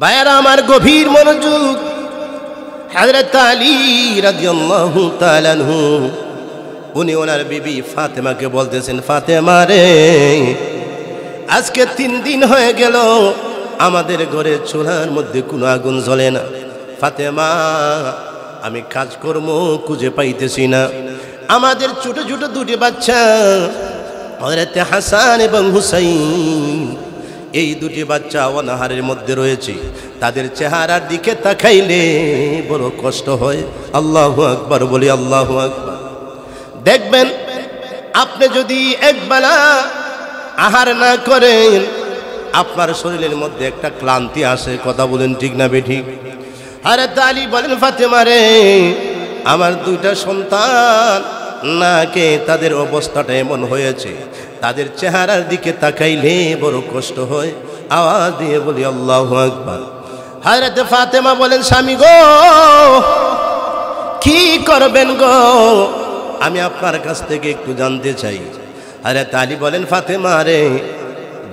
ভাইয়েরা আমার গভীর মনোযোগ। হযরত আলী রাদিয়াল্লাহু তাআলা আনহু উনি ওনার বিবি ফাতেমাকে বলতেছেন, ফাতেমা রে, আজকে 3 দিন হয়ে গেল আমাদের ঘরে চুলার মধ্যে কোনো আগুন জ্বলে না। ফাতেমা, আমি কাজকর্ম খুঁজে পাইতেছি না। আমাদের ছোট ছোট 2টি বাচ্চা হযরত হাসান এবং হুসাইন, এই 2টি বাচ্চা অনাহারের মধ্যে রয়েছে। তাদের চেহারার দিকে তাকাইলে বড় কষ্ট হয়। আল্লাহু আকবার বলি, আল্লাহু আকবার। দেখবেন আপনি যদি একবেলা আহার না করেন, আপনার শরীরের মধ্যে একটা ক্লান্তি আসে। কথা বলেন ঠিক না বেঠিক? হযরত আলী বলেন, ফাতেমা রে, আমার 2টা সন্তান নাকে তাদের অবস্থাটা এমন হয়েছে, তাদের চেহারার দিকে তাকাইলে বড় কষ্ট হয়। আওয়াজ দিয়ে বলি আল্লাহু আকবার। হযরত ফাতেমা বলেন, স্বামী গো, কি করবেন গো, আমি আপনার কাছ থেকে একটু জানতে চাই। হযরত আলী বলেন, ফাতেমা রে,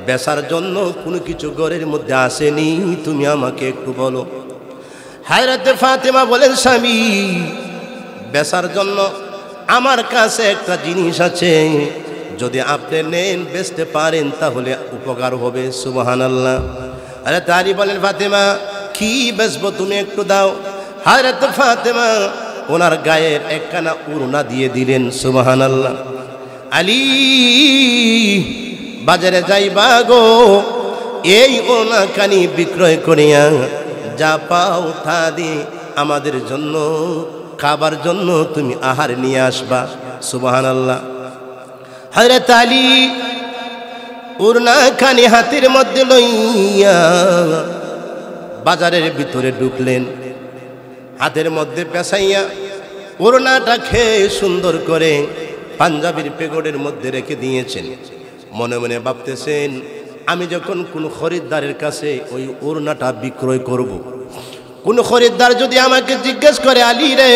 বেচার জন্য কোনো কিছু ঘরের মধ্যে আসেনি, তুমি আমাকে একটু বলো। হযরত ফাতেমা বলেন, স্বামী, বেচার জন্য আমার কাছে একটা জিনিস আছে, যদি আপনি নেন, বেচতে পারেন, তাহলে উপকার হবে। সুবহানাল্লাহ। হযরত আলী বলেন, ফাতেমা, কি বেচবো তুমি একটু দাও। হযরত ফাতেমা ওনার গায়ের একখানা উড়না দিয়ে দিলেন। সুবহানাল্লাহ। আলী, বাজারে যাইবা গো, এই ওড়নাখানি বিক্রয় করিয়া যা পাও তা দিয়ে আমাদের জন্য খাবার জন্য তুমি আহার নিয়ে আসবা। সুবহানাল্লাহ। হযরত আলী উড়নাখানি হাতের মধ্যে লইয়া বাজারের ভিতরে ঢুকলেন। হাতের মধ্যে পেঁচাইয়া ওড়নাটা খেয়ে সুন্দর করে পাঞ্জাবির পেগড়ের মধ্যে রেখে দিয়েছেন। মনে মনে ভাবতেছেন, আমি যখন কোন খরিদ্দারের কাছে ওই ওড়নাটা বিক্রয় করব, কোন খরিদ্দার যদি আমাকে জিজ্ঞেস করে, আলী রে,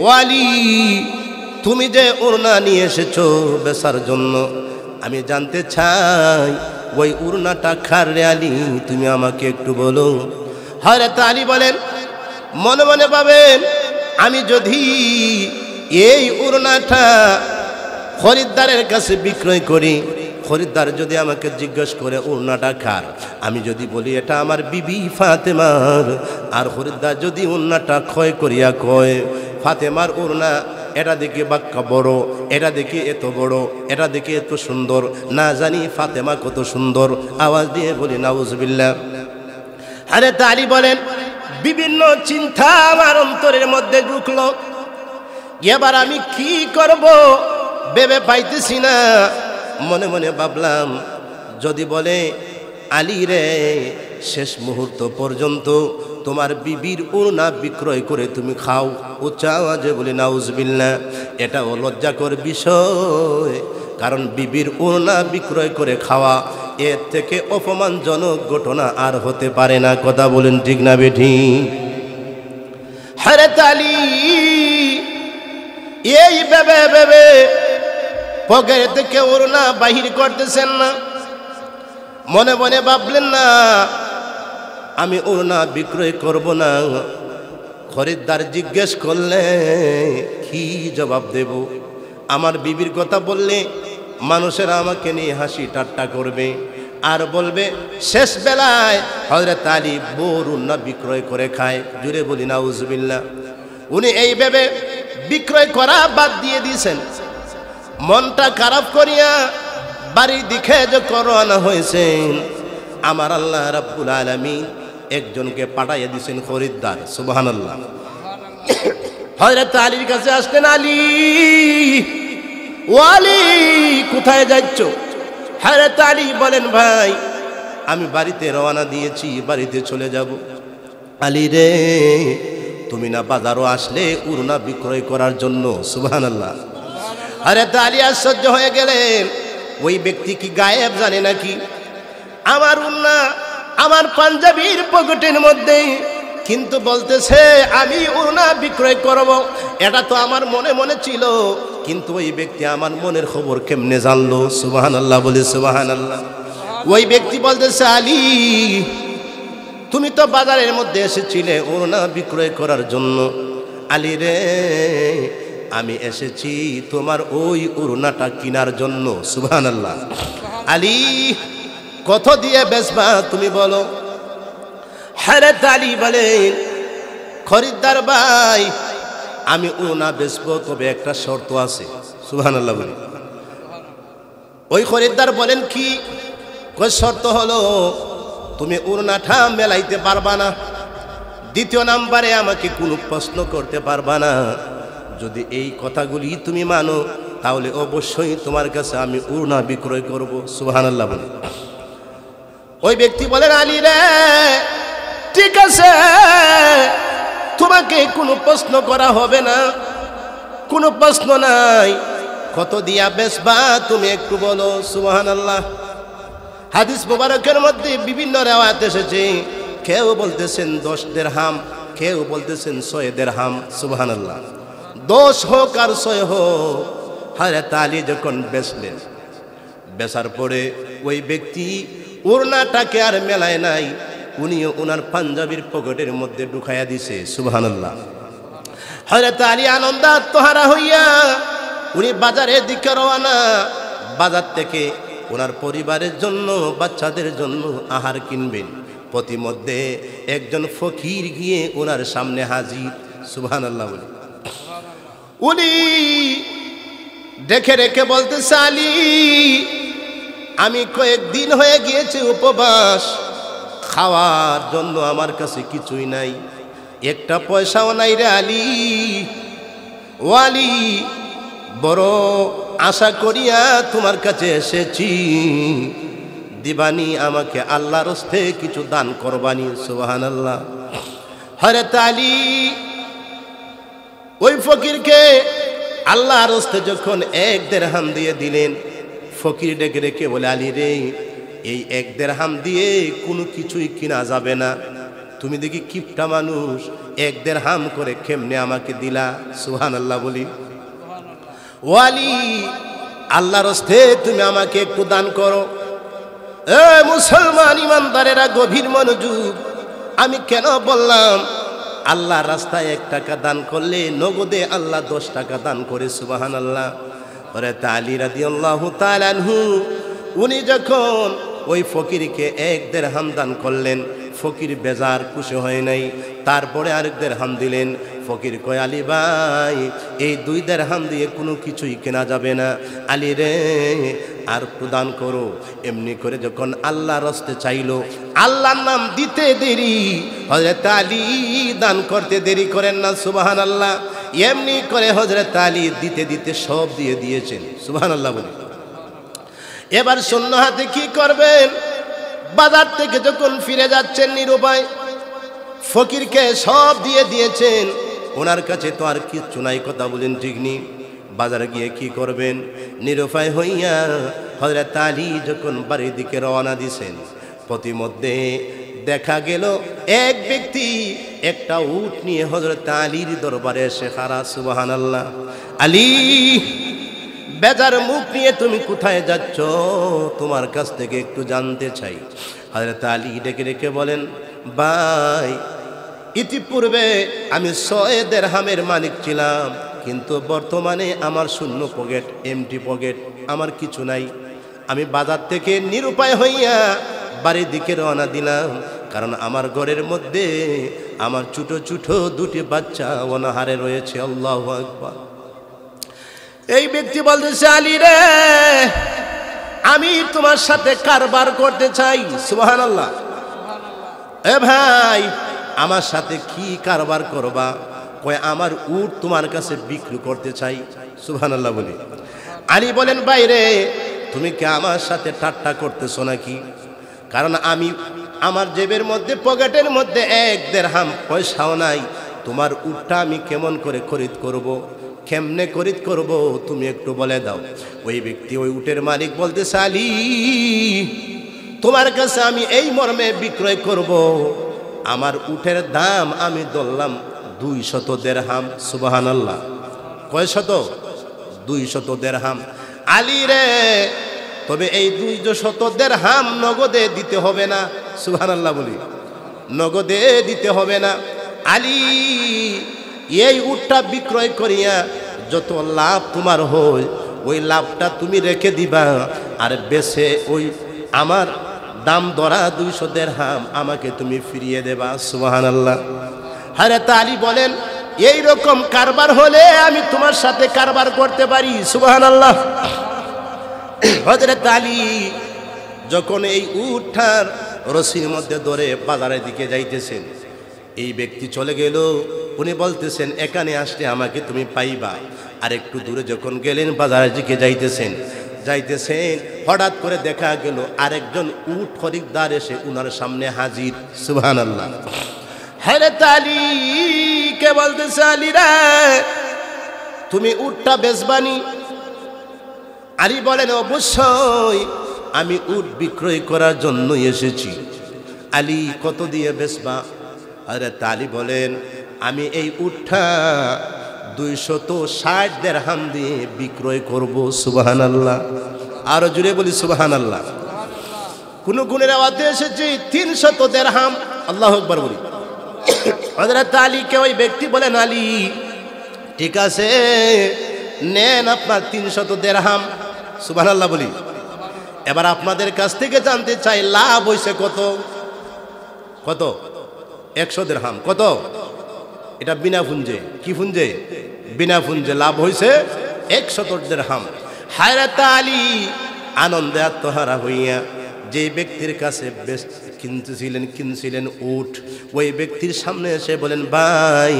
ও আলী, তুমি যে ওড়না নিয়ে এসেছো বেচার জন্য, আমি জানতে চাই ওই ওড়নাটা কার রে আলী, তুমি আমাকে একটু বলো। হযরত আলী বলেন, মনে মনে ভাবেন, আমি যদি এই ওড়নাটা খরিদ্দারের কাছে বিক্রয় করি, খরিদ্দার যদি আমাকে জিজ্ঞেস করে ওড়নাটা কার, আমি যদি বলি এটা আমার বিবি ফাতেমার, আর খরিদ্দার যদি ওড়নাটা ক্ষয় করিয়া কয় ফাতেমার ওড়না, এটা দেখে বাক্কা বড়, এটা দেখে এত বড়, এটা দেখে এত সুন্দর, না জানি ফাতেমা কত সুন্দর। আওয়াজ দিয়ে বলি নাউজুবিল্লাহ। হযরত আলী বলেন, বিভিন্ন চিন্তা আমার অন্তরের মধ্যে ঢুকলো। এবার আমি কি করব ভেবে পাইতেছি না। মনে মনে ভাবলাম, যদি বলে, আলী রে, শেষ মুহূর্ত পর্যন্ত তোমার বিবির ওড়না বিক্রয় করে তুমি খাও, উচ্চ আওয়াজে বলি নাউজুবিল্লাহ। এটাও লজ্জাকর বিষয়, কারণ বিবির ওড়না বিক্রয় করে খাওয়া, এর থেকে অপমানজনক ঘটনা আর হতে পারে না। কথা বলেন ঠিক না বেঠিক? হযরত আলী এই ভেবে ভেবে পকেট থেকে ওড়না বাহির করতেছেন না। মনে মনে ভাবলেন, না, আমি ওড়না বিক্রয় করব না। খরিদ্দার জিজ্ঞেস করলে কি জবাব দেব? আমার বিবির কথা বললে মানুষেরা আমাকে নিয়ে হাসি ঠাট্টা করবে, আর বলবে শেষ বেলায় হযরত আলী বউর ওড়না বিক্রয় করে খায়। জুড়ে বলি নাউজুবিল্লাহ। উনি এই ভেবে বিক্রয় করা বাদ দিয়ে দিয়েছেন। মনটা খারাপ করিয়া বাড়ির দিকে যখন রওনা হয়েছেন, আমার আল্লাহ রাব্বুল আলামিন একজনকে পাঠাইয়া দিয়েছেন খরিদ্দার। সুবহানাল্লাহ। হযরত আলীর কাছে আসলেন, আলী, ও আলী, কোথায় যাচ্ছ? হযরত আলী বলেন, ভাই, আমি বাড়িতে রওনা দিয়েছি, বাড়িতে চলে যাব। আলী রে, তুমি না বাজারও আসলে ওড়না বিক্রয় করার জন্য? সুবহানাল্লাহ। হযরত আলী আশ্চর্য হয়ে গেলেন, ওই ব্যক্তি কি গায়েব জানে নাকি? আমার ওড়না আমার পাঞ্জাবির পকেটের মধ্যে, কিন্তু বলতেছে আমি ওড়না বিক্রয় করব। এটা তো আমার মনে মনে ছিল, কিন্তু ওই ব্যক্তি আমার মনের খবর কেমনে জানলো? সুবহানাল্লাহ বলে সুবহানাল্লাহ। ওই ব্যক্তি বলতেছে, আলী, তুমি তো বাজারের মধ্যে এসেছিলে ওড়না বিক্রয় করার জন্য। আলী রে, আমি এসেছি তোমার ওই ওড়নাটা কেনার জন্য। সুবহানাল্লাহ। আলী, কত দিয়ে বেচবা তুমি বলো? হযরত আলী বলেন, খরিদ্দার ভাই, আমি ওড়না বেচবো, তবে একটা শর্ত আছে। সুবহানাল্লাহ বলি। ওই খরিদ্দার বলেন, কি? কই শর্ত হলো তুমি ওড়নাটা মেলাইতে পারবা না, দ্বিতীয় নাম্বারে আমাকে কোনো প্রশ্ন করতে পারবা না। যদি এই কথাগুলি তুমি মানো তাহলে অবশ্যই তোমার কাছে আমি ওড়না বিক্রয় করব। সুবহানাল্লাহ বলি। ওই ব্যক্তি বলেন, আলী রে, ঠিক আছে, তোমাকে কোনো প্রশ্ন করা হবে না, কোনো প্রশ্ন নাই। কত দিয়া বেচবা তুমি একটু বলো। সুবহানাল্লাহ। হাদিস মুবারকের মধ্যে বিভিন্ন রিওয়ায়াত এসেছে, কেউ বলতেছেন 10 দিরহাম, কেউ বলতেছেন 6 দিরহাম। সুবহানাল্লাহ। 10 হোক আর 6 হোক, হযরত আলী যখন বেচলেন, বেচার পরে ওই ব্যক্তি ওড়নাটাকে আর মেলায় নাই, উনিও ওনার পাঞ্জাবির পকেটের মধ্যে ঢুকাইয়া দিছে। সুবহানাল্লাহ। হযরত আলী আনন্দ আত্মহারা হইয়া উনি বাজারের দিকে রওনা। বাজার থেকে ওনার পরিবারের জন্য, বাচ্চাদের জন্য আহার কিনবেন। প্রতিমধ্যে একজন ফকির গিয়ে ওনার সামনে হাজির। সুবহানাল্লাহ বলে। উনি দেখে রেখে বলতেছে, আলী, আমি কয়েকদিন হয়ে গিয়েছে উপবাস, খাওয়ার জন্য আমার কাছে কিছুই নাই, একটা পয়সাও নাই রে আলী। ও আলী, বড় আশা করিয়া তোমার কাছে এসেছি, দিবানি আমাকে আল্লাহর রাস্তে কিছু দান করবানি। সুবহানাল্লাহ। হযরত আলী ওই ফকিরকে আল্লাহর রাস্তে যখন 1 দিরহাম দিয়ে দিলেন, ফকির ডেকে রেখে বলে, আলী রে, এই 1 দিরহাম দিয়ে কোনো কিছুই কিনা যাবে না, তুমি দেখি কিপটা মানুষ, 1 দিরহাম করে কেমনে আমাকে দিলা? সুবহানাল্লাহ বলি। ও আলী, আল্লাহর রাস্তে তুমি আমাকে একটু দান করো। এ মুসলমান ইমানদারেরা, গভীর মনোযোগ। আমি কেন বললাম আল্লাহর রাস্তায় 1 টাকা দান করলে নগদে আল্লাহ 10 টাকা দান করে। সুবহানাল্লাহ। হযরত আলী রাদিয়াল্লাহু তাআলা আনহু উনি যখন ওই ফকিরকে 1 দিরহাম দান করলেন, ফকির বেজার খুশি হয় নাই। তারপরে আরেক দিরহাম দিলেন। ফকির কয়, আলী ভাই, এই 2 দিরহাম দিয়ে কোনো কিছুই কেনা যাবে না, আলী রে, আর প্রদান করো। এমনি করে যখন আল্লাহর রাস্তে চাইলো, আল্লাহর নাম দিতে দেরি, হযরত আলী দান করতে দেরি করেন না। সুবহানাল্লাহ। এমনি করে হযরত আলী দিতে দিতে সব দিয়ে দিয়েছেন। সুবহানাল্লাহ বলে। এবার শূন্য হাতে কি করবেন? বাজার থেকে যখন ফিরে যাচ্ছেন নিরুপায়, ফকিরকে সব দিয়ে দিয়েছেন, ওনার কাছে তো আর কিচ্ছু নাই, কথা বলেন ঠিক নি। বাজারে গিয়ে কি করবেন? নিরুপায় হইয়া হযরত আলী যখন বাড়ির দিকে রওনা দিছেন, প্রতিমধ্যে দেখা গেল এক ব্যক্তি একটা উট নিয়ে হযরত আলীর দরবারে এসে খাড়া। সুবহানাল্লাহ। আলী, বেজার মুখ নিয়ে তুমি কোথায় যাচ্ছ? তোমার কাছ থেকে একটু জানতে চাই। হযরত আলী ডেকে রেখে বলেন, ভাই, ইতিপূর্বে আমি 6 দিরহামের মালিক ছিলাম, কিন্তু বর্তমানে আমার শূন্য পকেট, এমটি পকেট, আমার কিছু নাই। আমি বাজার থেকে নিরুপায় হইয়া বাড়ির দিকে রওনা দিলাম, কারণ আমার ঘরের মধ্যে আমার ছোট ছোট 2টি বাচ্চা অনাহারে রয়েছে। আল্লাহু আকবার। এই ব্যক্তি বলতেছে, আলী রে, আমি তোমার সাথে কারবার করতে চাই। সুবহানাল্লাহ। এ ভাই, আমার সাথে কি কারবার করবা? কয়, আমার উট তোমার কাছে বিক্রি করতে চাই। সুবহানাল্লাহ বলি। আলী বলেন, ভাই রে, তুমি কি আমার সাথে ঠাট্টা করতেছো নাকি? কারণ আমি আমার জেবের মধ্যে, পকেটের মধ্যে 1 দিরহাম পয়সাও নাই, তোমার উটটা আমি কেমন করে খরিদ করব? কেমনে খরিদ করব তুমি একটু বলে দাও। ওই ব্যক্তি, ওই উটের মালিক বলতেছে, আলী, তোমার কাছে আমি এই মর্মে বিক্রয় করব, আমার উটের দাম আমি ধরলাম 200 দিরহাম। সুবহানাল্লাহ। কয় শত? 200 দিরহাম। আলী রে, তবে এই 200 দিরহাম নগদে দিতে হবে না। সুবহানাল্লাহ বলি। নগদে দিতে হবে না। আলী এই উটটা বিক্রয় করিয়া যত লাভ তোমার হয় ওই লাভটা তুমি রেখে দিবা, আর বেশে ওই আমার দাম ধরা 200 দিরহাম আমাকে তুমি ফিরিয়ে দেবা। সুবহানাল্লাহ। হযরত আলী বলেন এই রকম কারবার হলে আমি তোমার সাথে কারবার করতে পারি। সুবহানাল্লাহ। হযরত আলী যখন এই উটটার রশির মধ্যে ধরে বাজারের দিকে যাইতেছেন, এই ব্যক্তি চলে গেল। উনি বলতেছেন এখানে আসলে আমাকে তুমি পাইবা। আর একটু দূরে যখন গেলেন বাজারের দিকে যাইতেছেন হঠাৎ করে দেখা গেল আরেকজন উট খরিদ্দার এসে উনার সামনে হাজির। সুবহানাল্লাহ। হযরত আলী কে বলতেছে আলী রে তুমি উটটা বেচবানি? আলী বলেন অবশ্যই, আমি উট বিক্রয় করার জন্য এসেছি। আলী কত দিয়ে বেচবা? হযরত আলী বলেন আমি এই উটটা 260 দিরহাম দিয়ে বিক্রয় করব। সুবহানাল্লাহ। আরো জুড়ে বলি সুবহানাল্লাহ। কোন গুণের আওয়াজে এসেছে 300 দিরহাম। আল্লাহু আকবার বলি। হযরত আলীকে ওই ব্যক্তি বলেন আলী ঠিক আছে নেন আপনার 300 দিরহাম। সুবহানাল্লাহ বলি। এবার আপনাদের কাছ থেকে জানতে চাই লাভ হইছে কত? কত? 100 দিরহাম। কত? এটা বিনা পুঞ্জে। কি পুঞ্জে? বিনা পুঞ্জে লাভ হইছে 100 দিরহাম। হযরত আলী আনন্দে আত্মহারা হইয়া যে ব্যক্তির কাছে কিনছিলেন উট, ওই ব্যক্তির সামনে এসে বলেন ভাই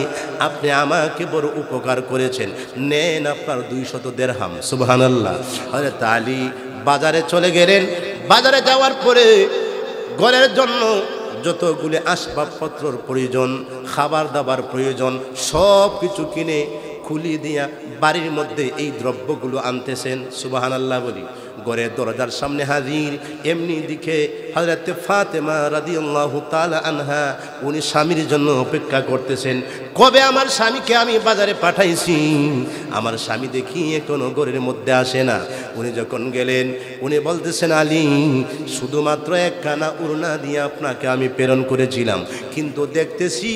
আপনি আমাকে বড় উপকার করেছেন, নেন আপনার 200 দিরহাম। সুবহানাল্লাহ। হযরত আলী বাজারে চলে গেলেন। বাজারে যাওয়ার পরে ঘরের জন্য যতগুলি আসবাবপত্রর প্রয়োজন, খাবার দাবার প্রয়োজন, সব কিছু কিনে খুলি দিয়া বাড়ির মধ্যে এই দ্রব্যগুলো আনতেছেন। সুবহানাল্লাহ বলি। ঘরের দরজার সামনে হাজির। এমনি দিকে হযরত ফাতেমা রাদিয়াল্লাহু তাআলা আনহা উনি স্বামীর জন্য অপেক্ষা করতেছেন, কবে আমার স্বামীকে আমি বাজারে পাঠাইছি, আমার স্বামী দেখি এখনো ঘরের মধ্যে আসে না। উনি যখন গেলেন উনি বলতেছেন আলী শুধুমাত্র একখানা ওড়না দিয়ে আপনাকে আমি প্রেরণ করেছিলাম, কিন্তু দেখতেছি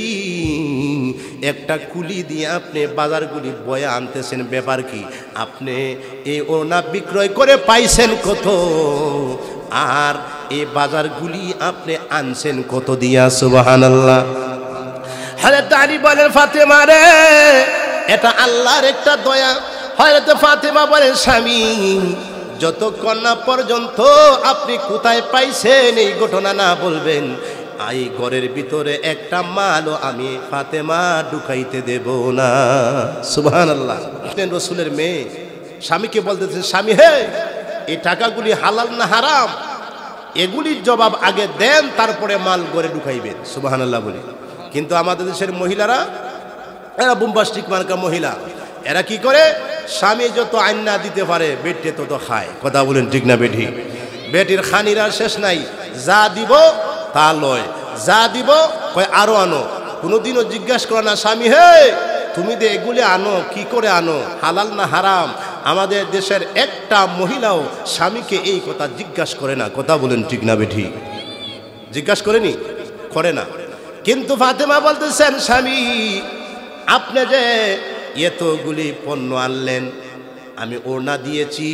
একটা কুলি দিয়ে আপনি বাজারগুলি বয়ে আনতেছেন, ব্যাপার কি? আপনি এই ওড়না বিক্রয় করে পাইছেন কত, আর এই বাজারগুলি আপনি আনছেন কত দিয়া? সুবহানাল্লাহ। হযরত আলী বলেন ফাতেমা রে এটা আল্লাহর একটা দয়া। হযরত ফাতেমা বলেন স্বামী যতক্ষণ না পর্যন্ত আপনি কোথায় পাইছেন এই ঘটনা না বলবেন, এই ঘরের ভিতরে একটা মালও আমি ফাতেমা ঢুকাইতে দেব না। সুবহানাল্লাহ। রাসূলের মেয়ে স্বামীকে বলতেছে স্বামী হে এই টাকাগুলি হালাল না হারাম এগুলির জবাব আগে দেন, তারপরে মাল ঘরে ঢুকাইবেন। সুবহানাল্লাহ বলি। কিন্তু আমাদের দেশের মহিলারা এরা বুম্বাস্টিক মার্কা মহিলা, এরা কি করে স্বামী যত আইনা দিতে পারে বেটে তত খায়। কথা বলেন ঠিক না বেঠি? বেটির খানিরা শেষ নাই, যা দিব তা লয়, যা দিব কয় আরো আনো। কোনোদিনও জিজ্ঞাসা করে না স্বামী হে তুমি যে এগুলি আনো কি করে আনো, হালাল না হারাম? আমাদের দেশের একটা মহিলাও স্বামীকে এই কথা জিজ্ঞাসা করে না। কথা বলেন ঠিক না বেঠি? জিজ্ঞাসা করেনি, করে না। কিন্তু ফাতেমা বলতেছেন স্বামী আপনি যে এতগুলি পণ্য আনলেন, আমি ওড়না দিয়েছি,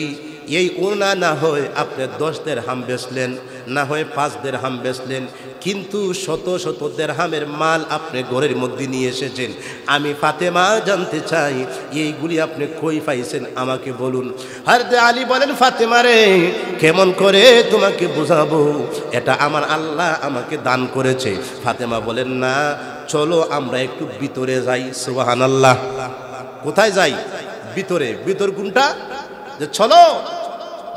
এই ওড়না না হয় আপনি 10 দিরহাম বেচলেন, না হয় 5 দিরহাম বেচলেন, কিন্তু শত শত দিরহামের মাল আপনি ঘরের মধ্যে নিয়ে এসেছেন। আমি ফাতেমা জানতে চাই এইগুলি আপনি কই পাইছেন আমাকে বলুন। হযরত আলী বলেন ফাতেমা রে কেমন করে তোমাকে বুঝাবো, এটা আমার আল্লাহ আমাকে দান করেছে। ফাতেমা বলেন না চলো আমরা একটু ভিতরে যাই। সুবহানাল্লাহ। কোথায় যাই? ভিতরে। ভিতর কোনটা? যে চলো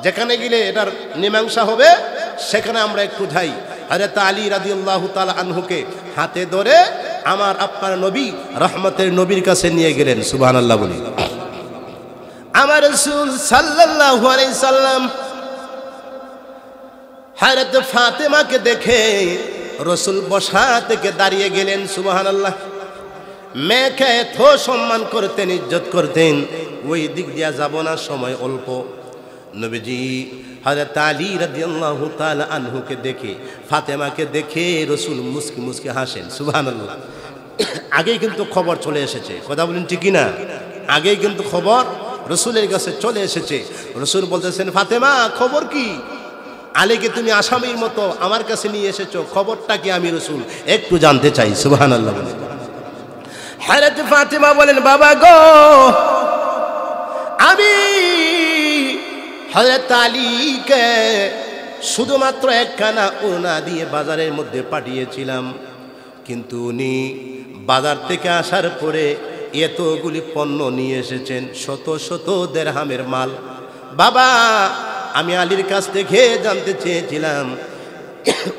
যেখানে গেলে এটার মীমাংসা হবে সেখানে আমরা একটু যাই। হযরত আলী রাদিয়াল্লাহু তাআলা আনহুকে হাতে ধরে আমার আপনার নবী রহমতের নবীর কাছে নিয়ে গেলেন। সুবহানাল্লাহ বলি। আমার রাসূল সাল্লাল্লাহু আলাইহি সাল্লাম হযরত ফাতেমাকে দেখে রাসূল বসা থেকে দাঁড়িয়ে গেলেন। সুবহানাল্লাহ। মেয়েকে এত সম্মান করতেন, ইজ্জত করতেন, ওই দিক দিয়া যাব না, সময় অল্প। নবীজি হযরত আলী রাদিয়াল্লাহু তাআলা আনহুকে দেখে, ফাতেমাকে দেখে রসুল মুস্কি মুস্কি হাসেন। সুবহানাল্লাহ। আগেই কিন্তু খবর চলে এসেছে, কথা বলেন ঠিক না? আগেই কিন্তু খবর রসুলের কাছে চলে এসেছে। রসুল বলতেছেন, ফাতেমা খবর কি? আলীকে তুমি আসামির মতো আমার কাছে নিয়ে এসেছো, খবরটা কি আমি রসুল একটু জানতে চাই। সুবহানাল্লাহ। হযরত ফাতেমা বলেন, বাবা গো, আমি হযরত আলীকে শুধুমাত্র একখানা ওড়না দিয়ে বাজারের মধ্যে পাঠিয়েছিলাম, কিন্তু উনি বাজার থেকে আসার পরে এতগুলি পণ্য নিয়ে এসেছেন, শত শত দেরহামের মাল। বাবা, আমি আলীর কাছ থেকে জানতে চেয়েছিলাম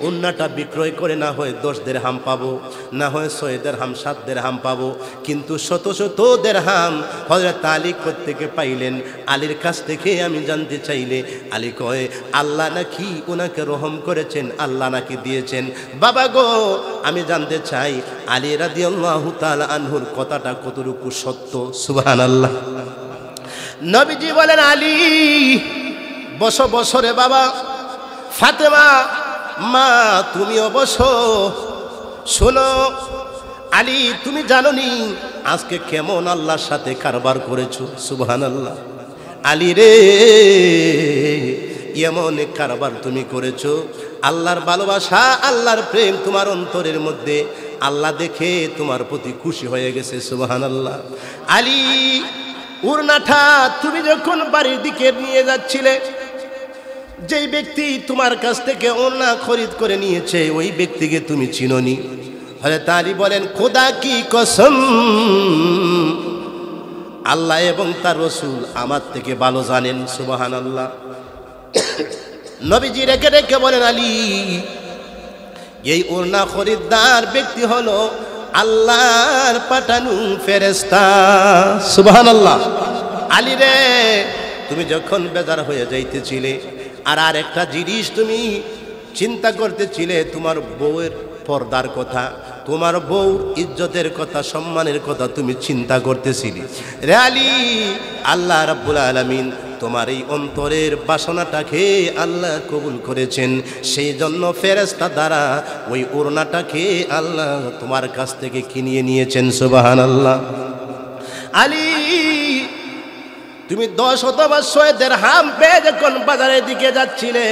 ওড়নাটা বিক্রয় করে না হয় 10 দেরহাম পাবো, না হয় 6 দেরহাম 7 দেরহাম পাবো, কিন্তু শত শত দেরহাম হযরত আলী কোত্থেকে পাইলেন? আলীর কাছ থেকে আমি জানতে চাইলে আলী কয়, আল্লাহ নাকি ওনাকে রহম করেছেন, আল্লাহ নাকি দিয়েছেন। বাবা গো, আমি জানতে চাই আলী রাদিয়াল্লাহু তাআলা আনহুর কথাটা কতটুকু সত্য। সুবহানাল্লাহ। নবীজি বলেন, আলী বসো বসো রে বাবা। ফাতেমা, মা তুমিও বসো। শোনো আলী, তুমি জানো নি আজকে কেমন আল্লাহর সাথে কারবার করেছো? সুবহানাল্লাহ। আলী রে, এমন কারবার তুমি করেছো, আল্লাহর ভালোবাসা, আল্লাহর প্রেম তোমার অন্তরের মধ্যে, আল্লাহ দেখে তোমার প্রতি খুশি হয়ে গেছে। সুবহানাল্লাহ। আলী, ওড়নাটা তুমি যখন বাড়ির দিকে নিয়ে যাচ্ছিলে, যেই ব্যক্তি তোমার কাছ থেকে ওড়না খরিদ করে নিয়েছে ওই ব্যক্তিকে তুমি চিনোনি? হযরত আলী বলেন, খোদা কি কসম, আল্লাহ এবং তার রাসূল আমার থেকে ভালো জানেন। সুবহানাল্লাহ। নবীজি রেখে রেখে বলেন, আলী, এই ওড়না খরিদদার ব্যক্তি হলো আল্লাহর পাঠানো ফেরেশতা। সুবহানাল্লাহ। আলী রে, তুমি যখন বেজার হয়ে যাইতেছিলে আর একটা জিনিস তুমি চিন্তা করতেছিলে, তোমার বউয়ের পর্দার কথা, তোমার বউ ইজ্জতের কথা, সম্মানের কথা তুমি চিন্তা করতেছিলে রে আলী, আল্লাহ রাব্বুল আলামিন তোমার এই অন্তরের বাসনাটাকে আল্লাহ কবুল করেছেন, সেই জন্য ফেরেশতা দ্বারা ওই ওড়নাটাকে আল্লাহ তোমার কাছ থেকে কিনিয়ে নিয়েছেন। সুবহানাল্লাহ। আলী, তুমি 10 অথবা 6 দেরহাম পেয়ে যখন বাজারের দিকে যাচ্ছিলে,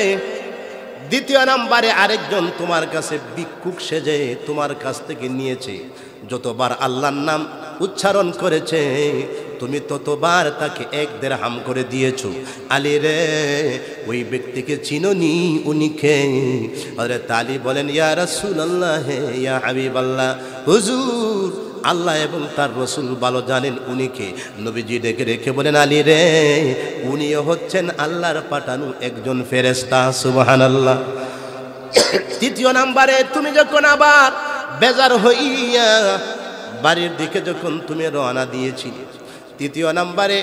দ্বিতীয় নাম্বারে আরেকজন তোমার কাছে ভিক্ষুক সেজে তোমার কাছ থেকে নিয়েছে। যতবার আল্লাহর নাম উচ্চারণ করেছে তুমি ততবার তাকে 1 দেরহাম করে দিয়েছো। আলী রে, ওই ব্যক্তিকে চিনোনি? উনি কে? হযরত আলী বলেন, ইয়া রাসূলুল্লাহ, ইয়া হাবিবাল্লাহ, হুজুর, আল্লাহ এবং তার রাসূল ভালো জানেন উনি কে। নবীজি ডেকে রেখে বলেন, আলী রে, উনিও হচ্ছেন আল্লাহর পাঠানো একজন ফেরেশতা। সুবহানাল্লাহ। তৃতীয় নাম্বারে তুমি যখন আবার বেজার হইয়া বাড়ির দিকে যখন তুমি রওনা দিয়েছিলে, তৃতীয় নাম্বারে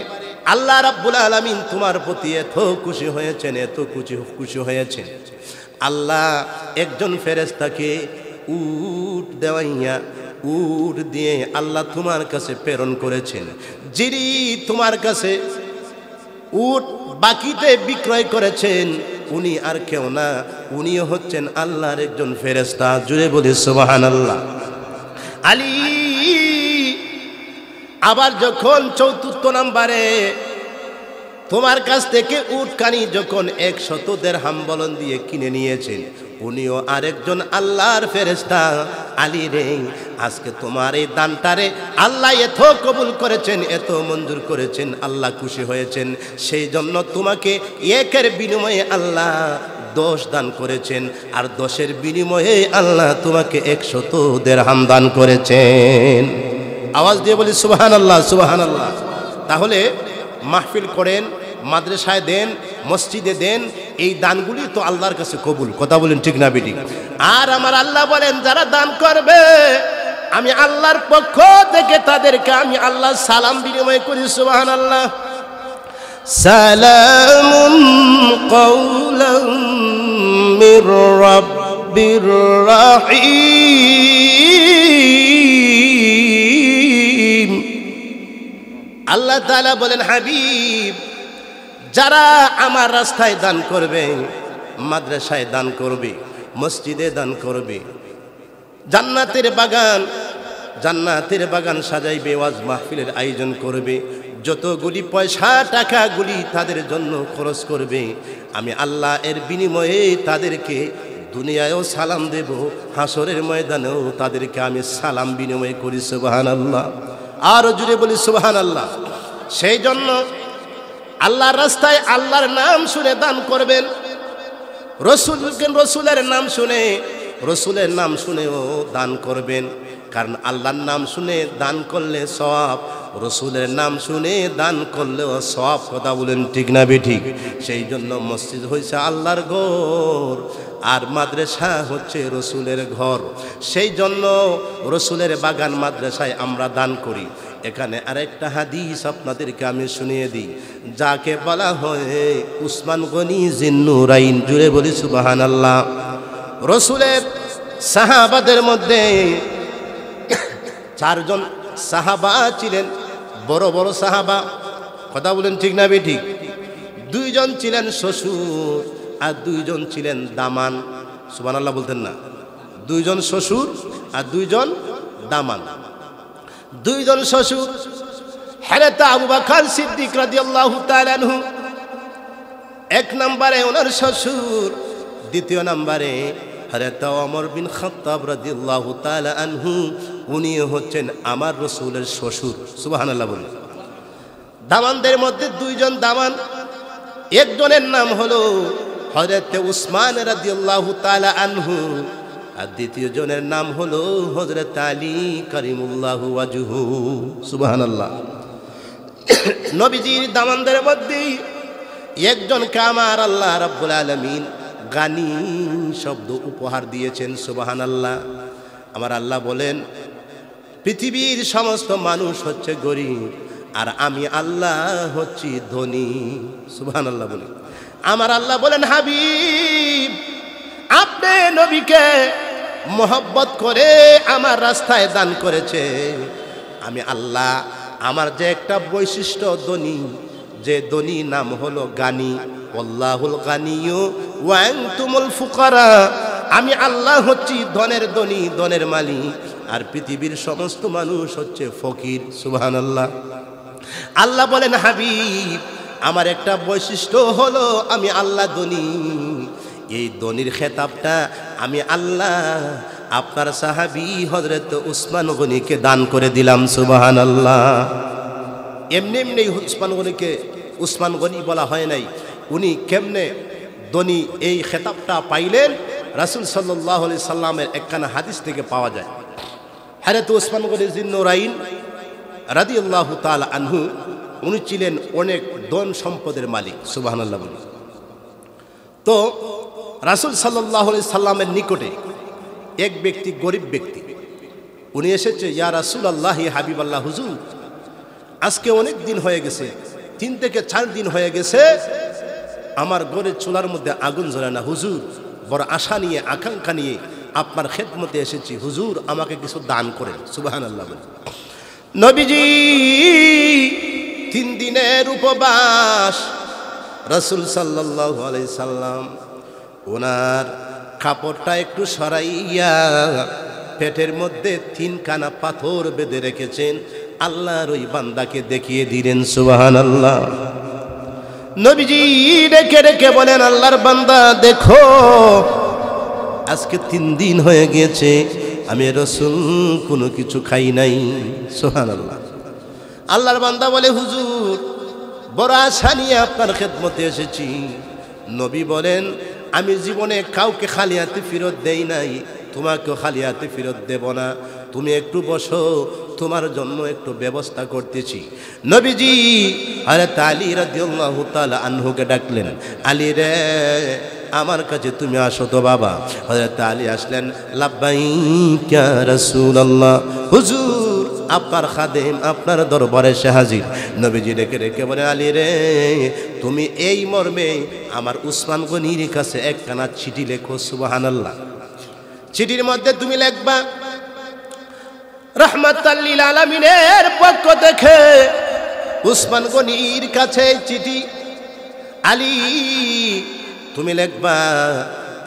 আল্লাহ রাব্বুল আলামিন তোমার প্রতি এত খুশি হয়েছেন, এত খুশি হয়েছেন, আল্লাহ একজন ফেরেশতাকে উট দেওয়াইয়া, উট দিয়ে আল্লাহ তোমার কাছে প্রেরণ করেছেন, যিনি তোমার কাছে উট বাকিতে বিক্রয় করেছেন উনি আর কেউ না, উনিও হচ্ছেন আল্লাহর একজন ফেরেশতা। জুড়ে বলি সুবহানাল্লাহ। আলী, আবার যখন চতুর্থ নাম্বারে তোমার কাছ থেকে উটখানি যখন 100 দেরহাম বলন দিয়ে কিনে নিয়েছেন, উনিও আরেকজন আল্লাহর ফেরেশতা। আলী রে, আজকে তোমার এই দানটারে আল্লাহ এত কবুল করেছেন, এত মঞ্জুর করেছেন, আল্লাহ খুশি হয়েছেন, সেই জন্য তোমাকে 1-এর বিনিময়ে আল্লাহ 10 দান করেছেন, আর 10-এর বিনিময়ে আল্লাহ তোমাকে 100 দেরহাম দান করেছেন। আওয়াজ দিয়ে বলি সুবহানাল্লাহ, সুবহানাল্লাহ। তাহলে মাহফিল করেন, মাদ্রাসায় দেন, মসজিদে দেন, এই দানগুলি তো আল্লাহর কাছে কবুল। কথা বলেন ঠিক না বেটি? আর আমার আল্লাহ বলেন, যারা দান করবে আমি আল্লাহর পক্ষ থেকে তাদেরকে আমি আল্লাহ সালাম বিনিময় করি। সুবহানাল্লাহ। সালামুন কওলাম মির রাব্বির রাহিম। আল্লাহ তাআলা বলেন, হাবিব যারা আমার রাস্তায় দান করবে, মাদ্রাসায় দান করবে, মসজিদে দান করবে, জান্নাতের বাগান সাজাইবে, ওয়াজ মাহফিলের আয়োজন করবে, যতগুলি পয়সা টাকাগুলি তাদের জন্য খরচ করবে, আমি আল্লাহ এর বিনিময়ে তাদেরকে দুনিয়ায়ও সালাম দেব, হাসরের ময়দানেও তাদেরকে আমি সালাম বিনিময় করি। সুবহানাল্লাহ। আরো জুড়ে বলি সুবহানাল্লাহ। সেই জন্য আল্লাহর রাস্তায় আল্লাহর নাম শুনে দান করবেন। রসুলের নাম শুনেও দান করবেন, কারণ আল্লাহর নাম শুনে দান করলে সওয়াব, রসুলের নাম শুনে দান করলেও সওয়াব। কথা বলেন ঠিক না বেঠিক? সেই জন্য মসজিদ হয়েছে আল্লাহর ঘর, আর মাদ্রাসা হচ্ছে রসুলের ঘর। সেই জন্য রসুলের বাগান মাদ্রাসায় আমরা দান করি। এখানে আরেকটা হাদিস আপনাদেরকে আমি শুনিয়ে দিই, যাকে বলা হয় উসমান গনি জিন্নুরাইন। জুড়ে বলি সুবহানাল্লাহ। রসুলের সাহাবাদের মধ্যে 4 জন সাহাবা ছিলেন, বড় বড় সাহাবা। কথা বলেন ঠিক না বেঠিক? 2 জন ছিলেন শ্বশুর আর 2 জন ছিলেন দামান। সুবহানাল্লাহ বলতেন না? 2 জন শ্বশুর আর 2 জন দামান। 2 জন শ্বশুর হযরত আবু বকর সিদ্দিক রাদিয়াল্লাহু তাআলা আনহু, 1 নম্বরে ওনার শ্বশুর, 2য় নম্বরে হযরত ওমর বিন খাত্তাব রাদিয়াল্লাহু তাআলা আনহু, উনি হচ্ছেন আমার রাসূলের শ্বশুর। সুবহানাল্লাহ বলেন। দামানদের মধ্যে 2 জন দামান, একজনের নাম হলো হযরত উসমান রাদিয়াল্লাহু তাআলা আনহু, আর 2য় জনের নাম হলো হযরত আলী কারিমুল্লাহু ওয়াজহু। সুবহানাল্লাহ। নবীজির দামানদের মধ্যে একজনকে আমার আল্লাহ রাব্বুল আলামিন গানি শব্দ উপহার দিয়েছেন। সুবহানাল্লাহ। আমার আল্লাহ বলেন, পৃথিবীর সমস্ত মানুষ হচ্ছে গরিব, আর আমি আল্লাহ হচ্ছি ধনী। সুবহানাল্লাহ বলেন। আমার আল্লাহ বলেন, হাবিব, আপনি নবীকে মোহব্বত করে আমার রাস্তায় দান করেছে। আমি আল্লাহ আমার যে একটা বৈশিষ্ট্য ধনী, যে ধনী নাম হলো গানি, আল্লাহুল গানিয়ু ওয়া আনতুমুল ফুকারা। আমি আল্লাহ হচ্ছি ধনের ধনী, ধনের মালিক, আর পৃথিবীর সমস্ত মানুষ হচ্ছে ফকির। সুবহানাল্লাহ। আল্লাহ বলেন, হাবিব, আমার একটা বৈশিষ্ট্য হলো আমি আল্লাহ ধনী। এই ধনীর খেতাবটা আমি আল্লাহ আপনার সাহাবী হযরত উসমান গনিকে দান করে দিলাম। সুবহানাল্লাহ। এমনি এমনি উসমান গনি বলা হয় নাই। উনি কেমনে ধনী এই খেতাবটা পাইলেন? রাসূল সাল্লাল্লাহু আলাইহি সাল্লামের একখানা হাদিস থেকে পাওয়া যায়। হযরত উসমান গনি জিন্নুরাইন রাদিয়াল্লাহু তাআলা আনহু, উনি ছিলেন অনেক ধন সম্পদের মালিক। সুবহানাল্লাহ বলি। তো রাসূল সাল্লাল্লাহু আলাইহি সাল্লামের নিকটে এক ব্যক্তি, গরিব ব্যক্তি, উনি এসেছে, ইয়া রাসূলুল্লাহ, হাবিবাল্লাহ, হুজুর, আজকে অনেক দিন হয়ে গেছে, 3 থেকে 4 দিন হয়ে গেছে, আমার ঘরের চুলার মধ্যে আগুন জ্বলে না। হুজুর, বড় আশা নিয়ে, আকাঙ্ক্ষা নিয়ে আপনার খেদমতে এসেছি, হুজুর আমাকে কিছু দান করেন। সুবহানাল্লাহ। নবীজি 3 দিনের উপবাস, রাসূল সাল্লাল্লাহু আলাইহি সাল্লাম ওনার কাপড়টা একটু সরাইয়া পেটের মধ্যে 3 খানা পাথর বেঁধে রেখেছেন, আল্লাহর ওই বান্দাকে দেখিয়ে দিলেন। সুবহানাল্লাহ। নবীজি ডেকে ডেকে বলেন, আল্লাহর বান্দা দেখো, আজকে 3 দিন হয়ে গেছে আমি রাসূল কোনো কিছু খাই নাই। সুবহানাল্লাহ। আল্লাহর বান্দা বলে, হুজুর, বড় আশা নিয়ে আপনার খেদমতে এসেছি। নবী বলেন, আমি জীবনে কাউকে খালি হাতে ফেরত দেই নাই, তোমাকেও খালি হাতে ফেরত দেব না। তুমি একটু বসো, তোমার জন্য একটু ব্যবস্থা করতেছি। নবীজি হযরত আলী রাদিয়াল্লাহু তাআলা আনহুকে ডাকলেন, আলী রে, আমার কাছে তুমি আসো তো বাবা। হযরত আলী আসলেন, লাব্বাইক ইয়া রাসূলুল্লাহ, হুজুর আপনার খাদেম আপনার দরবারে সে হাজির। নবীজি ডেকে ডেকে বলে, আলী রে, তুমি এই মর্মে আমার উসমান গনির কাছে একখানা চিঠি লেখো। সুবহানাল্লাহ। চিঠির মধ্যে তুমি লিখবা, রাহমাতাল লিল আলামিনের পক্ষ থেকে উসমান গনির কাছে চিঠি, আলী তুমি লিখবা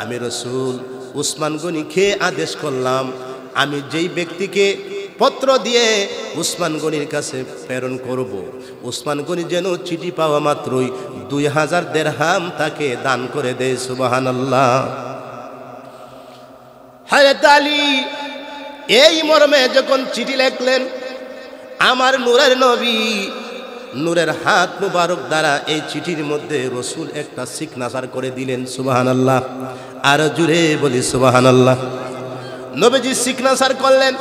আমি রসুল উসমান গনিকে আদেশ করলাম আমি যেই ব্যক্তিকে পত্র দিয়ে উসমান গনির কাছে প্রেরণ করব উসমান গনি যেন চিঠি পাওয়া মাত্রই 2000 দিরহাম তাকে দান করে দেয় সুবহানাল্লাহ। হযরত আলী এই মর্মে যখন চিঠি লিখলেন আমার নূরের নবী নূরের হাত মুবারক দ্বারা এই চিঠির মধ্যে রসুল একটা সিগনেচার করে দিলেন সুবহানাল্লাহ। আর জুড়ে বলি সুবহানাল্লাহ। নবীজি সিগনেচার করলেন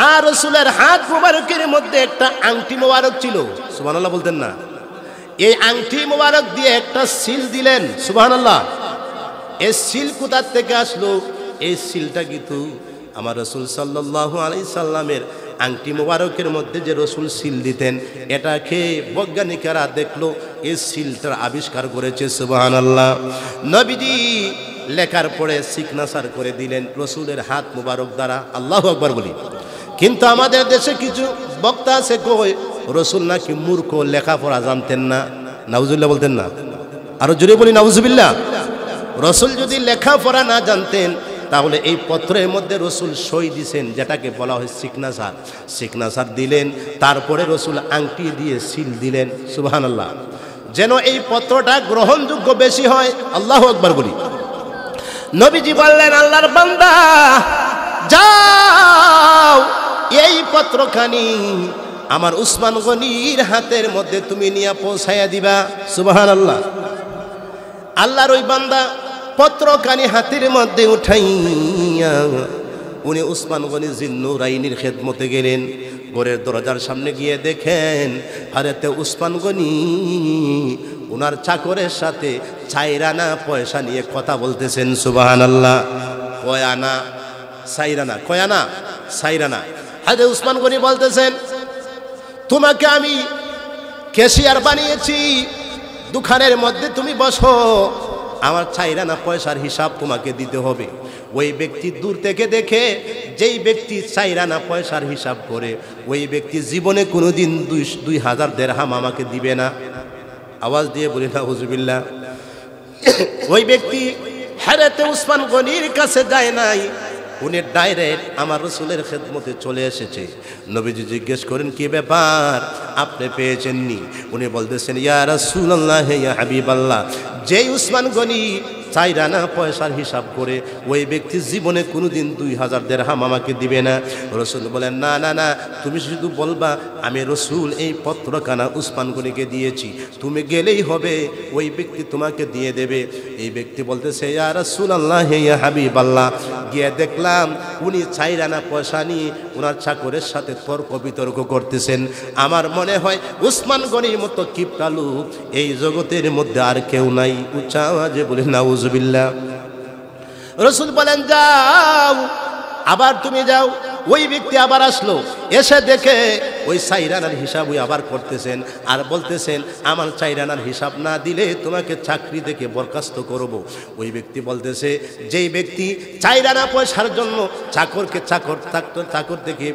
আর রসুলের হাত মুবারকের মধ্যে একটা আংটি মুবারক ছিল সুবহানাল্লাহ বলতেন না। এই আংটি মুবারক দিয়ে একটা সিল দিলেন সুবহানাল্লাহ। এই সিল কোথা থেকে আসলো? এই সিলটা কিন্তু আমার রসুল সাল্লাল্লাহু আলাইহি সাল্লামের আংটি মুবারকের মধ্যে যে রসুল সিল দিতেন এটাকে বৈজ্ঞানিকেরা দেখলো এই সিলটার আবিষ্কার করেছে সুবহানাল্লাহ। নবীজি লেখার পরে সিগনেচার করে দিলেন রসুলের হাত মুবারক দ্বারা। আল্লাহু আকবার বলি। কিন্তু আমাদের দেশে কিছু বক্তা আছে কই রসুল নাকি মূর্খ লেখাপড়া জানতেন না। নাউজুবিল্লাহ বলতেন না? আরো জোরে বলি নাউজুবিল্লাহ। রসুল যদি লেখাপড়া না জানতেন তাহলে এই পত্রের মধ্যে রসুল সই দিছেন যেটাকে বলা হয় সিগনেচার। সিগনেচার দিলেন তারপরে রসুল আংটি দিয়ে সিল দিলেন সুবহানাল্লাহ, যেন এই পত্রটা গ্রহণযোগ্য বেশি হয়। আল্লাহু আকবার বলি। নবীজি বললেন আল্লাহর বান্দা যাও এই পত্রখানি আমার উসমান গনির হাতের মধ্যে তুমি নিয়ে পৌঁছাইয়া দিবা সুবহানাল্লাহ। আল্লাহর ওই বান্দা পত্রখানি হাতের মধ্যে উঠাইয়া উনি উসমান গনি জিন্নুরাইনির খেদমতে গেলেন। ঘরের দরজার সামনে গিয়ে দেখেন আরেতে উসমান গনি ওনার চাকরের সাথে 4 আনা পয়সা নিয়ে কথা বলতেছেন সুবহানাল্লাহ। কয় আনা? 4 আনা। কয় আনা? 4 আনা। হাজে উসমান গনি বলতেছেন তোমাকে আমি ক্যাশিয়ার বানিয়েছি, দোকানের মধ্যে তুমি বসো, আমার 4 আনা পয়সার হিসাব তোমাকে দিতে হবে। ওই ব্যক্তি দূর থেকে দেখে যেই ব্যক্তি 4 আনা পয়সার হিসাব করে ওই ব্যক্তি জীবনে কোনোদিন 2000 দিরহাম আমাকে দিবে না। আওয়াজ দিয়ে বলি নাউজুবিল্লাহ। ওই ব্যক্তি হযরত উসমান গনির কাছে যায় নাই, উনি ডাইরেক্ট আমার রসুলের খেদমতে চলে এসেছে। নবীজি জিজ্ঞেস করেন কি ব্যাপার আপনি পেয়েছেননি? উনি বলতেছেন ইয়া রাসূলুল্লাহ ইয়া হাবিবাল্লাহ, যেই উসমান গনি 4 আনা পয়সার হিসাব করে ওই ব্যক্তি জীবনে কোনোদিন 2000 দিরহাম আমাকে দিবে না। রসুল বলেন না না না, তুমি শুধু বলবা আমি রসুল এই পত্রখানা উসমান গনিকে দিয়েছি, তুমি গেলেই হবে ওই ব্যক্তি তোমাকে দিয়ে দেবে। এই ব্যক্তি বলতেছে ইয়া রাসূলুল্লাহ ইয়া হাবিবাল্লাহ, গিয়ে দেখলাম উনি 4 আনা পয়সা নিয়ে ওনার চাকরের সাথে তর্ক বিতর্ক করতেছেন। আমার মনে হয় উসমান গনির মতো কিপটা লোক এই জগতের মধ্যে আর কেউ নাই। উচ্চা আওয়াজে বলে নাউজুবিল্লাহ। রসুল বলেন যাও, আবার তুমি যাও। ওই ব্যক্তি আবার আসলো, এসে দেখে ওই 4 আনার হিসাব ওই আবার করতেছেন আর বলতেছেন আমার 4 আনার হিসাব না দিলে তোমাকে চাকরি থেকে বরখাস্ত করব। ওই ব্যক্তি বলতেছে যেই ব্যক্তি 4 আনা পয়সার জন্য চাকরকে চাকর থেকে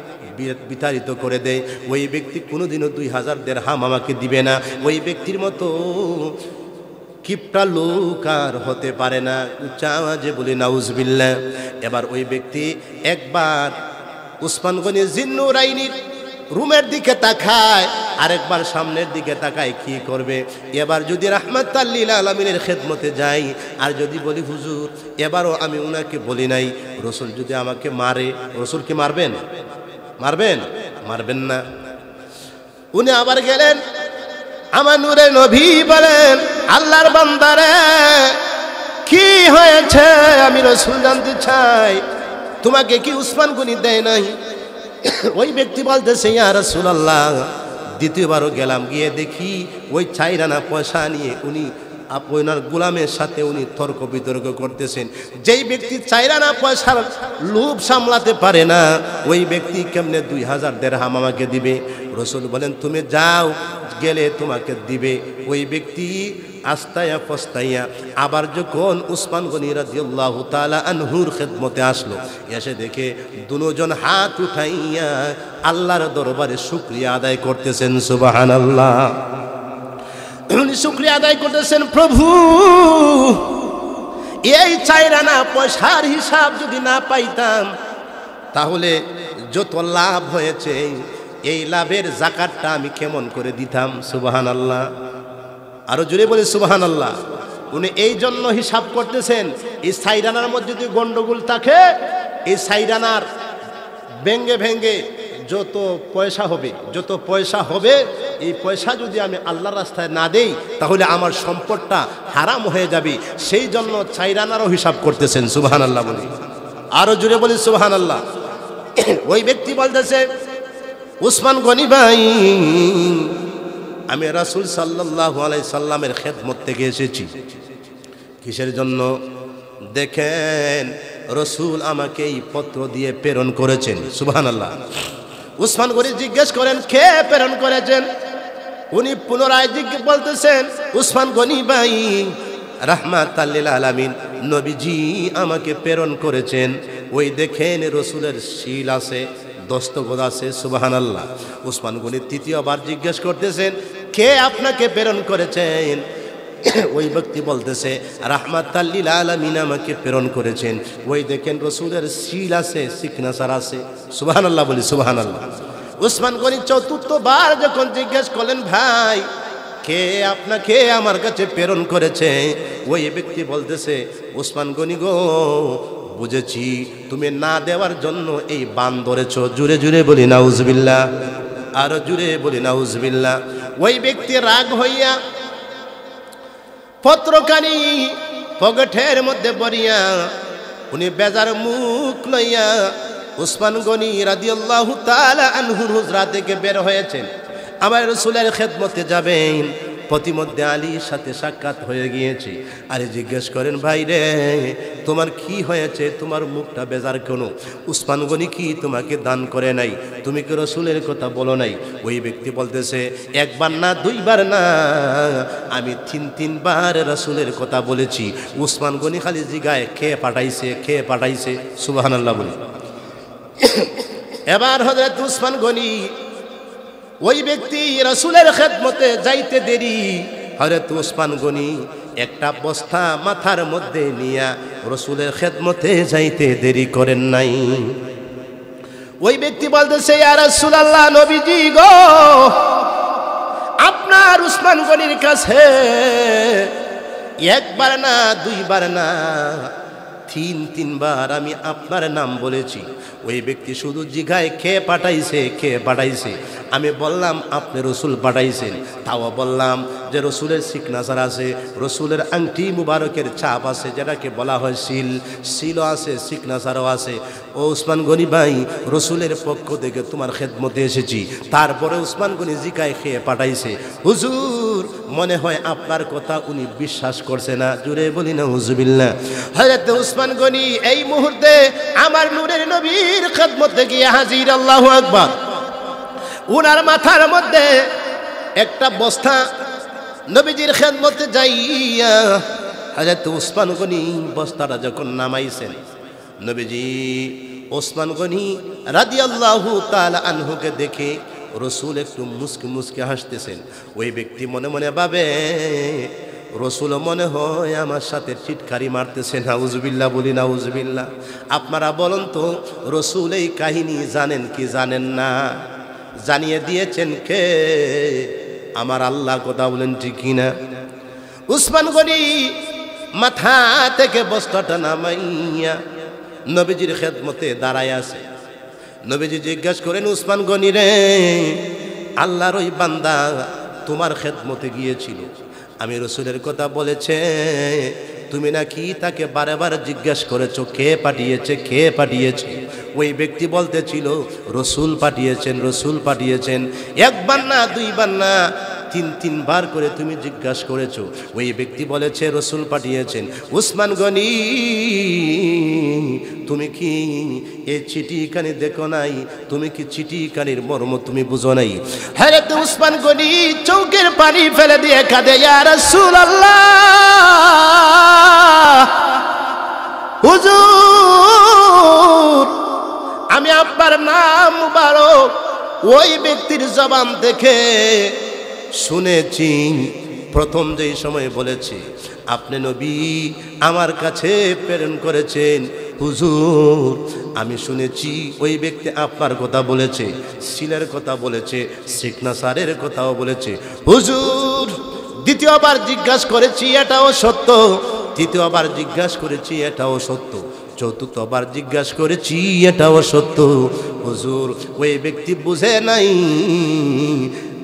বিতাড়িত করে দেয় ওই ব্যক্তি কোনোদিনও 2000 দিরহাম আমাকে দিবে না। ওই ব্যক্তির মতো কিপটা লোক আর হতে পারে না। উচ্চা আওয়াজে বলি নাউজুবিল্লাহ। এবার ওই ব্যক্তি একবার উসমান গনি জিন্নুরাইনির রুমের দিকে তাকায়, আরেকবার সামনের দিকে তাকায়, কি করবে? এবার যদি রাহমাতাল লিল আলামিনের খেদমতে যাই আর যদি বলি হুজুর এবারও আমি উনাকে বলি নাই, রসুল যদি আমাকে মারে, রসুল কি মারবেন? মারবেন? মারবেন না। উনি আবার গেলেন, আমার নূরে নবী বলেন আল্লাহর বান্দারে কি হয়েছে আমি রসুল জানতে চাই, তোমাকে কি উসমান গনি দেয় নাই? ওই ব্যক্তি বলতেছে ইয়া রাসূলুল্লাহ, দ্বিতীয়বারও গেলাম, গিয়ে দেখি ওই 4 আনা পয়সা নিয়ে উনি আপনার গোলামের সাথে উনি তর্ক বিতর্ক করতেছেন। যেই ব্যক্তি 4 আনা পয়সার লোভ সামলাতে পারে না ওই ব্যক্তি কেমনে 2000 দিরহাম আমাকে দিবে? রসুল বলেন তুমি যাও, গেলে তোমাকে দিবে। ওই ব্যক্তি আস্তায়া পস্তাইয়া আবার যখন উসমান গনি রাদিয়াল্লাহু তাআলা আনহুর খেদমতে আসলো, এসে দেখে দুজন হাত উঠাইয়া আল্লাহর দরবারে শুকরিয়া আদায় করতেছেন সুবহানাল্লাহ। উনি শুকরিয়া আদায় করতেছেন, প্রভু এই 4 আনা পয়সার হিসাব যদি না পাইতাম তাহলে যত লাভ হয়েছে এই লাভের যাকাতটা আমি কেমন করে দিতাম। সুবহানাল্লাহ, আরো জোরে বলি সুবহানাল্লাহ। উনি এই জন্য হিসাব করতেছেন, এই 4 আনার মধ্যে যদি গন্ডগোল থাকে, এই 4 আনার ভেঙ্গে ভেঙ্গে যত পয়সা হবে এই পয়সা যদি আমি আল্লাহর রাস্তায় না দেই তাহলে আমার সম্পদটা হারাম হয়ে যাবে। সেই জন্য 4 আনারও হিসাব করতেছেন। সুবহানাল্লাহ বলি, আরো জোরে বলি সুবহানাল্লাহ। ওই ব্যক্তি বলতেছে, উসমান গনি ভাই, আমি রাসূল সাল্লাল্লাহু আলাইহি সাল্লামের খেদমত থেকে এসেছি। কিসের জন্য? দেখেন, রসুল আমাকে এই পত্র দিয়ে প্রেরণ করেছেন। সুবহানাল্লাহ। উসমান গনি জিজ্ঞেস করেন, কে প্রেরণ করেছেন? উনি পুনরায় বলতেছেন, উসমান গনি ভাই, রাহমাতাল লিল আলামিন নবীজি আমাকে প্রেরণ করেছেন। ওই দেখেন রসুলের শিল আছে, দস্তখত আছে। সুবহানাল্লাহ। উসমান গনি তৃতীয়বার জিজ্ঞেস করতেছেন, কে আপনাকে প্রেরণ করেছেন? ওই ব্যক্তি বলতেছে, রাহমাতাল লিল আলামিন আমাকে প্রেরণ করেছেন। ওই দেখেন রসুলের শিল আছে, সিগনেচার আছে। সুবহানাল্লাহ বলি সুবহানাল্লাহ। উসমান গনি চতুর্থবার যখন জিজ্ঞেস করলেন, ভাই কে আপনাকে আমার কাছে প্রেরণ করেছে? ওই ব্যক্তি বলতেছে, উসমান গনি গো, বুঝেছি তুমি না দেওয়ার জন্য এই বান ধরেছ। জুড়ে জুড়ে বলি নাউজুবিল্লাহ, আরো জুড়ে বলি নাউজুবিল্লাহ। ওই ব্যক্তি রাগ হইয়া পত্রখানি পকেটের মধ্যে ভরিয়া উনি বেজার মুখ লইয়া উসমান গনি রাদিয়াল্লাহু তাআলা আনহুর হুজরা থেকে বের হয়েছেন। আমার রাসূলের খেদমতে যাবেন। প্রতিমধ্যে আলীর সাথে সাক্ষাৎ হয়ে গিয়েছে। আলী জিজ্ঞেস করেন, ভাই রে, তোমার কি হয়েছে? তোমার মুখটা বেজার কেন? উসমান গনি কি তোমাকে দান করে নাই? তুমি কি রসুলের কথা বলো নাই? ওই ব্যক্তি বলতেছে, একবার না, দুইবার না, আমি 3-3বার রসুলের কথা বলেছি। উসমান গনি খালি জিগায়, খেয়ে পাঠাইছে। সুবহানাল্লাহ বলি। এবার হযরত উসমান গনি ওই ব্যক্তি রসুলের খেদমতে যাইতে দেরি, হযরত উসমান গনি একটা বস্তা মাথার মধ্যে নিয়া রসুলের খেদমতে যাইতে দেরি করেন নাই। ওই ব্যক্তি বলতেছে, ইয়া রাসূলুল্লাহ, নবীজি গো, আপনার উসমান গনির কাছে একবার না, দুইবার না, 3-3বার আমি আপনার নাম বলেছি। ওই ব্যক্তি শুধু জিগায়, খেয়ে পাঠাইছে। আমি বললাম, আপনি রসুল পাঠাইছেন। তাও বললাম যে রসুলের সিগনেচার আছে, রসুলের আংটি মুবারকের ছাপ আছে, যেটাকে বলা হয় সিলও আছে, সিগনেচারও আছে। ও উসমান গনি ভাই, রসুলের পক্ষ থেকে তোমার খেদমতে এসেছি। তারপরে উসমান গনি জিগায়, খেয়ে পাঠাইছে। হুজুর, মনে হয় আপনার কথা উনি বিশ্বাস করছে না। জুড়ে বলি না হুজুবিল্লাহ। হযরত উসমান গনি এই মুহূর্তে আমার নূরের নবীর খেদমতে গিয়ে হাজির। আল্লাহু আকবার। উনার মাথার মধ্যে একটা বস্তা নবীজির খেদমতে যাইয়া হযরত উসমান গনি বস্তাটা যখন নামাইছেন, নবীজি উসমান গনি রাদিয়াল্লাহু তাআলা আনহুকে দেখে রসুল একটু মুসকে হাসতেছেন। ওই ব্যক্তি মনে মনে ভাবে, রসুল মনে হয় আমার সাথে টিটকারি মারতেছে। নাউজুবিল্লাহ বলি নাউজুবিল্লাহ। আপনারা বলুন তো, রসুল এই কাহিনী জানেন কি জানেন না? জানিয়ে দিয়েছেন কে? আমার আল্লাহ। কথা বলেন ঠিক কিনা? উসমান গনি মাথা থেকে বস্তাটা নামাইয়া নবীজির খেদমতে দাঁড়ায় আছে। নবীজি জিজ্ঞাসা করেন, উসমান গনি রে, আল্লাহর ওই বান্দা তোমার খেদমতে গিয়েছিল, আমি রসুলের কথা বলেছে, তুমি নাকি তাকে বারবার জিজ্ঞাসা করেছো কে পাঠিয়েছে। ওই ব্যক্তি বলতেছিল, রসুল পাঠিয়েছেন। একবার না, দুইবার না, 3-3বার করে তুমি জিজ্ঞাসা করেছো। ওই ব্যক্তি বলেছে রসুল পাঠিয়েছেন। উসমান গনি, তুমি কি এই চিঠিখানি দেখো নাই? তুমি কি চিঠিখানির মর্ম তুমি বুঝো নাই? হযরত উসমান গনি চোখের পানি ফেলে দিয়ে কাঁদে, ইয়া রাসূলুল্লাহ, হুজুর, আমি আপনার নাম মুবারক ওই ব্যক্তির জবান থেকে শুনেছি, প্রথম যেই সময় বলেছে আপনি নবী আমার কাছে প্রেরণ করেছেন, হুজুর আমি শুনেছি ওই ব্যক্তি আপনার কথা বলেছে, সিলের কথা বলেছে, সিগনেচারের কথাও বলেছে। হুজুর দ্বিতীয়বার জিজ্ঞাসা করেছি, এটাও সত্য। তৃতীয়বার জিজ্ঞাসা করেছি, এটাও সত্য। চতুর্থবার জিজ্ঞাসা করেছি, এটাও সত্য। হুজুর ওই ব্যক্তি বুঝে নাই,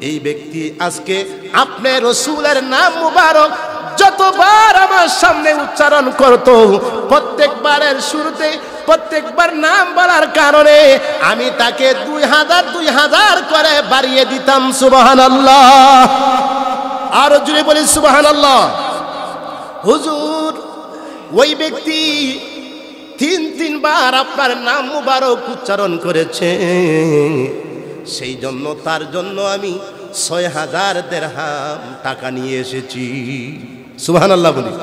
এই ব্যক্তি আজকে আপনার রাসূলের নাম মুবারক যতবার আমার সামনে উচ্চারণ করত, প্রত্যেকবারের শুরুতে প্রত্যেকবার নাম বলার কারণে আমি তাকে 2000 করে বাড়িয়ে দিতাম। সুবহানাল্লাহ, আর জুড়ে বলি সুবহানাল্লাহ। হুজুর ওই ব্যক্তি তিনবার আপনার নাম মুবারক উচ্চারণ করেছে, সেই জন্য তার জন্য আমি 6000 দিরহাম টাকা নিয়ে এসেছি। সুবহানাল্লাহ বলি।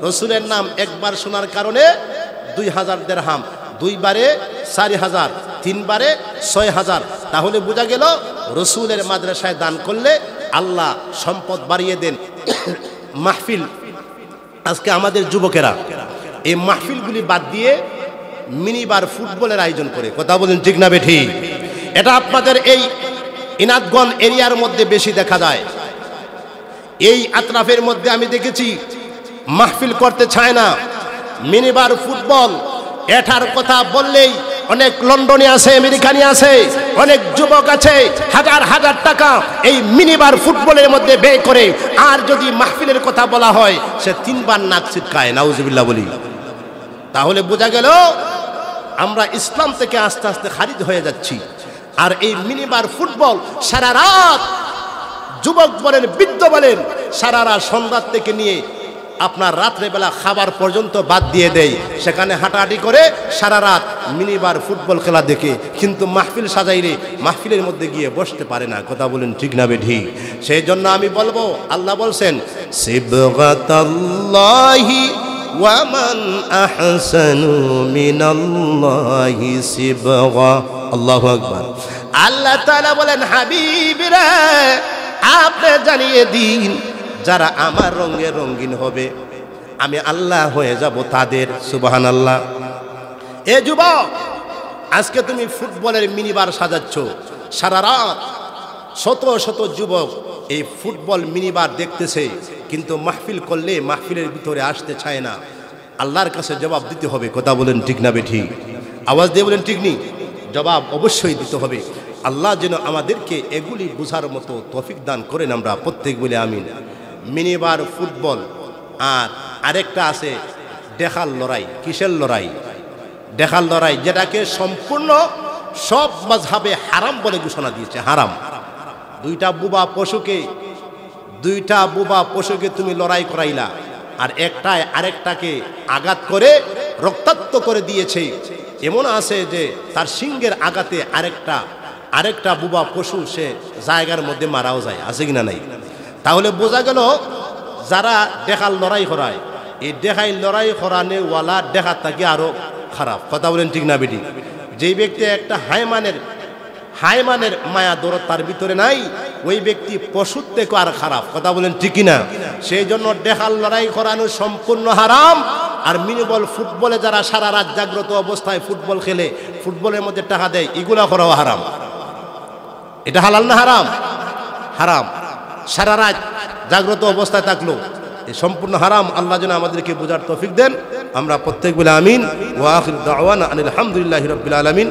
রাসূলের নাম একবার শোনার কারণে 2000 দিরহাম, দুইবারে 4000, তিনবারে 6000। তাহলে বোঝা গেল রাসূলের মাদ্রাসায় দান করলে আল্লাহ সম্পদ বাড়িয়ে দেন। মাহফিল আজকে আমাদের যুবকেরা এই মাহফিলগুলি বাদ দিয়ে মিনিবার ফুটবলের আয়োজন করে, কথা বলেন ঠিক না বেঠিক? এটা আপনাদের এই ইনাদগঞ্জ এরিয়ার মধ্যে বেশি দেখা যায়। এই আতরাফের মধ্যে আমি দেখেছি মাহফিল করতে চায় না, মিনিবার ফুটবল। এটার কথা বললেই অনেক লন্ডনে আছে, আমেরিকানি আছে, অনেক যুবক আছে, হাজার টাকা এই মিনিবার ফুটবলের মধ্যে ব্যয় করে। আর যদি মাহফিলের কথা বলা হয় সে 3 বার নাক ছিটকায়, নাউজুবিল্লাহ বলি। তাহলে বোঝা গেল আমরা ইসলাম থেকে আস্তে আস্তে খারিজ হয়ে যাচ্ছি। আর এই মিনিবার ফুটবল সারা রাত, যুবক বলেন বৃদ্ধ বলেন, সারা রাত সন্ধ্যা থেকে নিয়ে আপনার রাত্রেবেলা খাবার পর্যন্ত বাদ দিয়ে দেয়, সেখানে হাঁটাহাঁটি করে সারা রাত মিনিবার ফুটবল খেলা দেখে। কিন্তু মাহফিল সাজাইলে মাহফিলের মধ্যে গিয়ে বসতে পারে না, কথা বলেন ঠিক না বেঠিক? সেই জন্য আমি বলবো, আল্লাহ বলছেন সিবগাতাল্লাহি ওয়া মান আহসানু মিনাল্লাহি সিবগা। আল্লাহু আকবার। আল্লাহ তাআলা বলেন হাবিবরা আপনি জানিয়ে দিন যারা আমার রঙে রঙিন হবে আমি আল্লাহ হয়ে যাব তাদের। সুবহানাল্লাহ। এ যুবক আজকে তুমি ফুটবলের মিনিবার সাজাচ্ছ, সারা রাত শত যুবক এই ফুটবল মিনিবার দেখতেছে, কিন্তু মাহফিল করলে মাহফিলের ভিতরে আসতে চায় না। আল্লাহর কাছে জবাব দিতে হবে, কথা বলেন ঠিক না বেঠিক? আওয়াজ দিয়ে বলেন ঠিক নি? জবাব অবশ্যই দিতে হবে। আল্লাহ যেন আমাদেরকে এগুলি বুঝার মতো তৌফিক দান করেন, আমরা প্রত্যেক বলে আমিন। মিনিবার ফুটবল আর আরেকটা আছে দেখাল লড়াই। কিসের লড়াই? দেখাল লড়াই, যেটাকে সম্পূর্ণ সব মাযহাবে হারাম বলে ঘোষণা দিয়েছে, হারাম। দুইটা বুবা পশুকে তুমি লড়াই করাইলা, আর একটায় আরেকটাকে আঘাত করে রক্তাক্ত করে দিয়েছে। এমন আছে যে তার সিংহের আঘাতে আরেকটা বুবা পশু সে জায়গার মধ্যে মারাও যায়, আছে কিনা নাই? তাহলে বোঝা গেল যারা দেখাল লড়াই করায়, এই দেখাই লড়াই করানে ওয়ালা দেখা থাকে আরো খারাপ, কথা বলেন ঠিক না বেটি? যেই ব্যক্তি একটা হাইমানের মায়া দরদ তার ভিতরে নাই, ওই ব্যক্তি পশুর থেকে আর খারাপ, কথা বলেন ঠিক না? সেই জন্য দেখাল লড়াই করানো সম্পূর্ণ হারাম। আর মিনিবল ফুটবলে যারা সারা রাত জাগ্রত অবস্থায় ফুটবল খেলে, ফুটবলের মধ্যে টাকা দেয়, এগুলা করাও হারাম। এটা হালাল না হারাম? হারাম। সারা রাত জাগ্রত অবস্থায় থাকলো, এই সম্পূর্ণ হারাম। আল্লাহ যেন আমাদেরকে বোঝার তৌফিক দেন। আমরা প্রত্যেক বলে আমিন। ওয়া আখিরু দাওয়ানা আনিল হামদুলিল্লাহি রাব্বিল আলামিন।